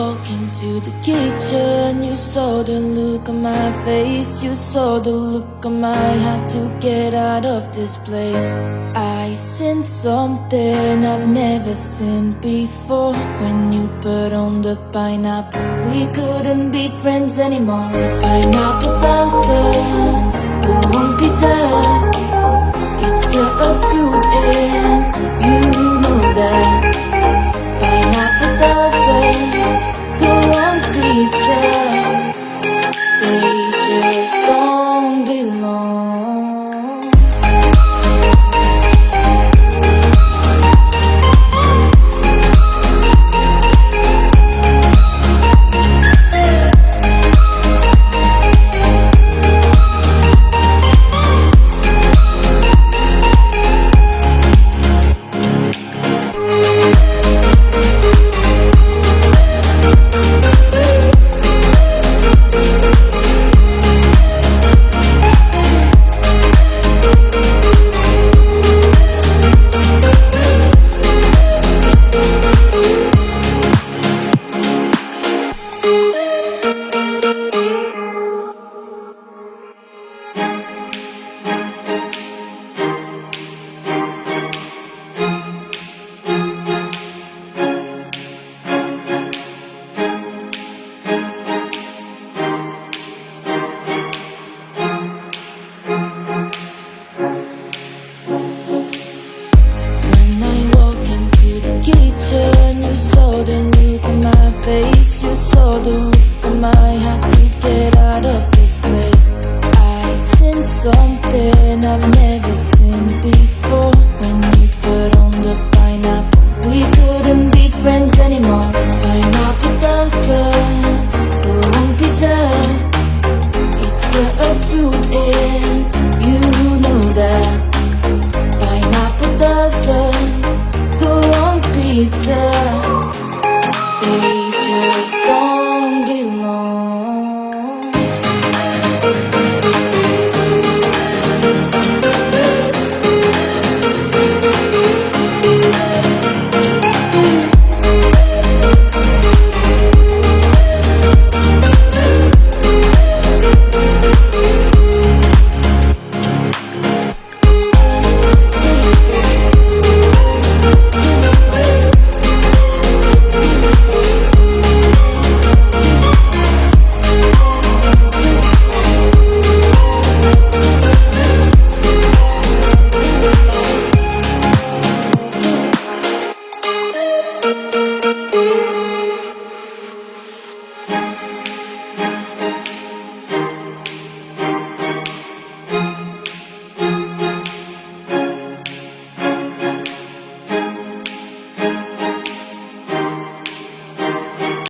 walk into the kitchen, you saw the look on my face. You saw the look on my heart to get out of this place. I seen something I've never seen before. When you put on the pineapple, we couldn't be friends anymore. Pineapple thousands, go on pizza. It's a fruit and you know that. Pineapple doesn't go on pizza. They just don't belong. You saw the look on my face. You saw the look on my heart to get out of this place. I seen something I've never seen before. When you put on the pineapple, we couldn't be friends anymore. Pineapple doesn't go on pizza. It's a fruit and you know that. Pineapple doesn't go on pizza.